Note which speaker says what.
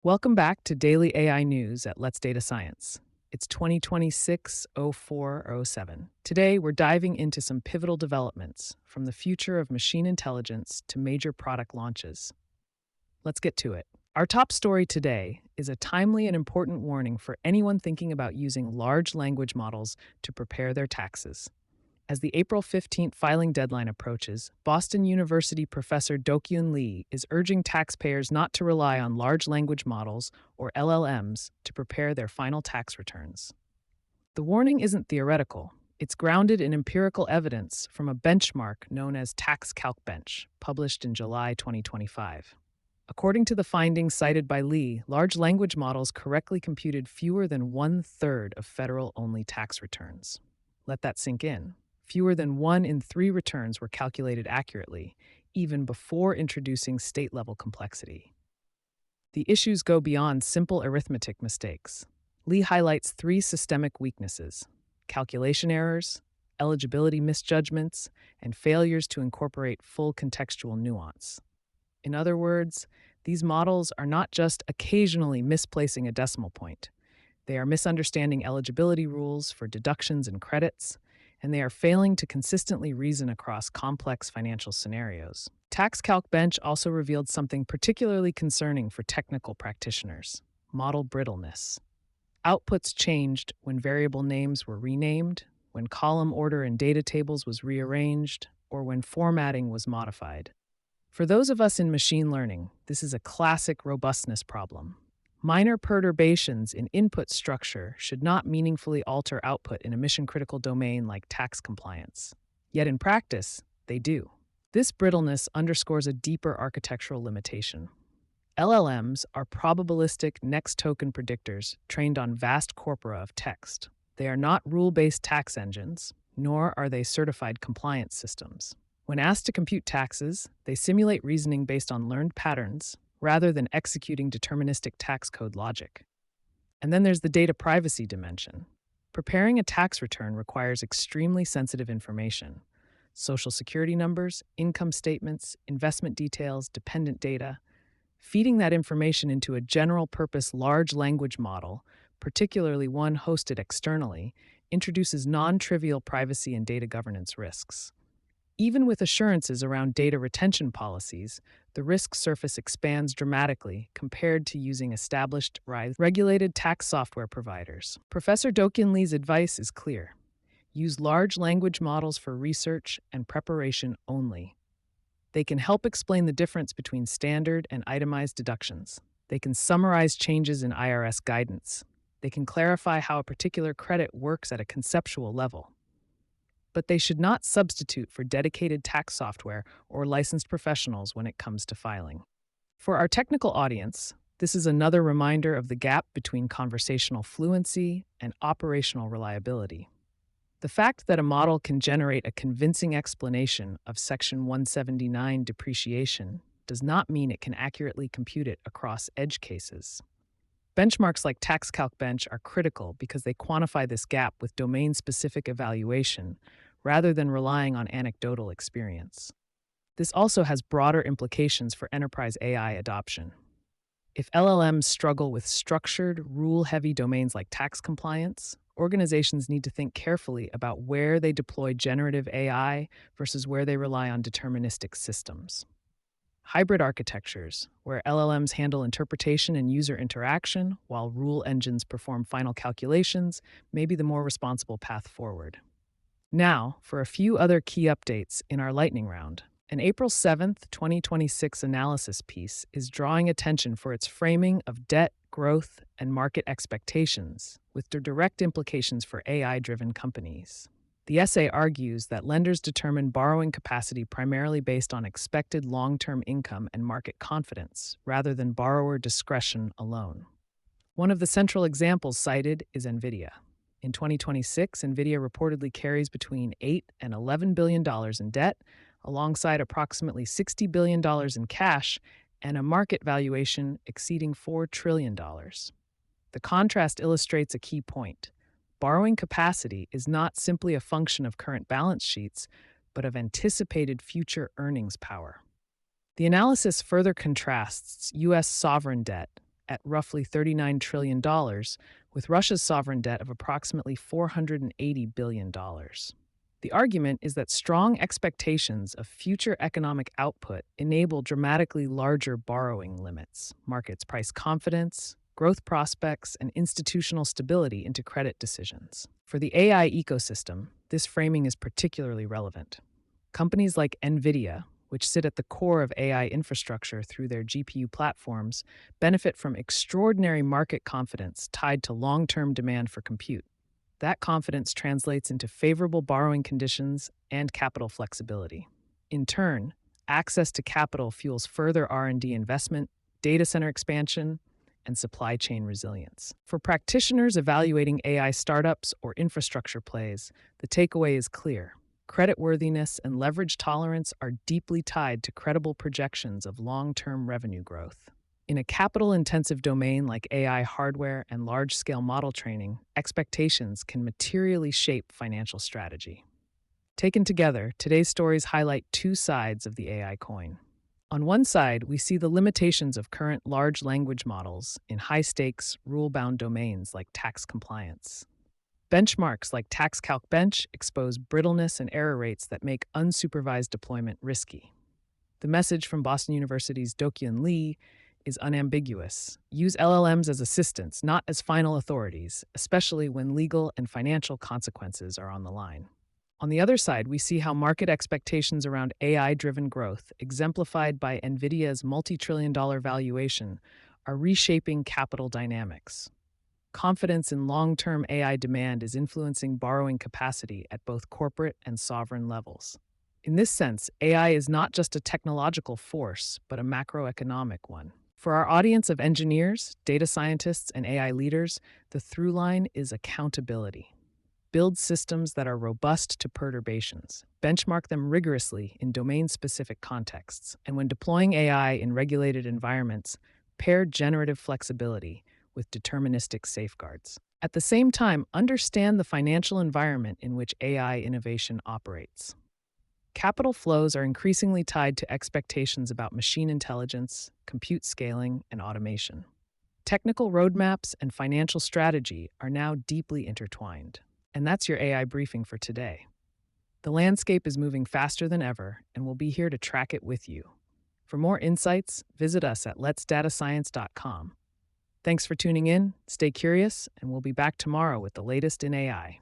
Speaker 1: Welcome back to Daily AI News at Let's Data Science. It's 2026-0407. Today, we're diving into some pivotal developments from the future of machine intelligence to major product launches. Let's get to it. Our top story today is a timely and important warning for anyone thinking about using large language models to prepare their taxes. As the April 15th filing deadline approaches, Boston University professor Dokyun Lee is urging taxpayers not to rely on large language models, or LLMs, to prepare their final tax returns. The warning isn't theoretical. It's grounded in empirical evidence from a benchmark known as TaxCalcBench, published in July 2025. According to the findings cited by Lee, large language models correctly computed fewer than one-third of federal-only tax returns. Let that sink in. Fewer than 1 in 3 returns were calculated accurately, even before introducing state-level complexity. The issues go beyond simple arithmetic mistakes. Lee highlights 3 systemic weaknesses: calculation errors, eligibility misjudgments, and failures to incorporate full contextual nuance. In other words, these models are not just occasionally misplacing a decimal point. They are misunderstanding eligibility rules for deductions and credits, and they are failing to consistently reason across complex financial scenarios. TaxCalcBench also revealed something particularly concerning for technical practitioners: model brittleness. Outputs changed when variable names were renamed, when column order in data tables was rearranged, or when formatting was modified. For those of us in machine learning, this is a classic robustness problem. Minor perturbations in input structure should not meaningfully alter output in a mission-critical domain like tax compliance. Yet in practice, they do. This brittleness underscores a deeper architectural limitation. LLMs are probabilistic next token predictors trained on vast corpora of text. They are not rule-based tax engines, nor are they certified compliance systems. When asked to compute taxes, they simulate reasoning based on learned patterns rather than executing deterministic tax code logic. And then there's the data privacy dimension. Preparing a tax return requires extremely sensitive information: social security numbers, income statements, investment details, dependent data. Feeding that information into a general-purpose large language model, particularly one hosted externally, introduces non-trivial privacy and data governance risks. Even with assurances around data retention policies, the risk surface expands dramatically compared to using established, regulated tax software providers. Professor Dokyun Lee's advice is clear: use large language models for research and preparation only. They can help explain the difference between standard and itemized deductions. They can summarize changes in IRS guidance. They can clarify how a particular credit works at a conceptual level. But they should not substitute for dedicated tax software or licensed professionals when it comes to filing. For our technical audience, this is another reminder of the gap between conversational fluency and operational reliability. The fact that a model can generate a convincing explanation of Section 179 depreciation does not mean it can accurately compute it across edge cases. Benchmarks like TaxCalcBench are critical because they quantify this gap with domain-specific evaluation rather than relying on anecdotal experience. This also has broader implications for enterprise AI adoption. If LLMs struggle with structured, rule-heavy domains like tax compliance, organizations need to think carefully about where they deploy generative AI versus where they rely on deterministic systems. Hybrid architectures, where LLMs handle interpretation and user interaction while rule engines perform final calculations, may be the more responsible path forward. Now, for a few other key updates in our lightning round. An April 7th, 2026 analysis piece is drawing attention for its framing of debt, growth, and market expectations, with direct implications for AI-driven companies. The essay argues that lenders determine borrowing capacity primarily based on expected long-term income and market confidence, rather than borrower discretion alone. One of the central examples cited is NVIDIA. In 2026, NVIDIA reportedly carries between $8 and $11 billion in debt, alongside approximately $60 billion in cash and a market valuation exceeding $4 trillion. The contrast illustrates a key point. Borrowing capacity is not simply a function of current balance sheets, but of anticipated future earnings power. The analysis further contrasts U.S. sovereign debt, at roughly $39 trillion, with Russia's sovereign debt of approximately $480 billion. The argument is that strong expectations of future economic output enable dramatically larger borrowing limits. Markets price confidence, growth prospects, and institutional stability into credit decisions. For the AI ecosystem, this framing is particularly relevant. Companies like NVIDIA, which sit at the core of AI infrastructure through their GPU platforms, benefit from extraordinary market confidence tied to long-term demand for compute. That confidence translates into favorable borrowing conditions and capital flexibility. In turn, access to capital fuels further R&D investment, data center expansion, and supply chain resilience. For practitioners evaluating AI startups or infrastructure plays, the takeaway is clear. Creditworthiness and leverage tolerance are deeply tied to credible projections of long-term revenue growth. In a capital-intensive domain like AI hardware and large-scale model training, expectations can materially shape financial strategy. Taken together, today's stories highlight two sides of the AI coin. On one side, we see the limitations of current large language models in high-stakes, rule-bound domains like tax compliance. Benchmarks like TaxCalc expose brittleness and error rates that make unsupervised deployment risky. The message from Boston University's Do-Kyun Lee is unambiguous. Use LLMs as assistants, not as final authorities, especially when legal and financial consequences are on the line. On the other side, we see how market expectations around AI-driven growth, exemplified by NVIDIA's multi-trillion-dollar valuation, are reshaping capital dynamics. Confidence in long-term AI demand is influencing borrowing capacity at both corporate and sovereign levels. In this sense, AI is not just a technological force, but a macroeconomic one. For our audience of engineers, data scientists, and AI leaders, the through line is accountability. Build systems that are robust to perturbations. Benchmark them rigorously in domain-specific contexts. And when deploying AI in regulated environments, pair generative flexibility with deterministic safeguards. At the same time, understand the financial environment in which AI innovation operates. Capital flows are increasingly tied to expectations about machine intelligence, compute scaling, and automation. Technical roadmaps and financial strategy are now deeply intertwined. And that's your AI briefing for today. The landscape is moving faster than ever, and we'll be here to track it with you. For more insights, visit us at letsdatascience.com. Thanks for tuning in, stay curious, and we'll be back tomorrow with the latest in AI.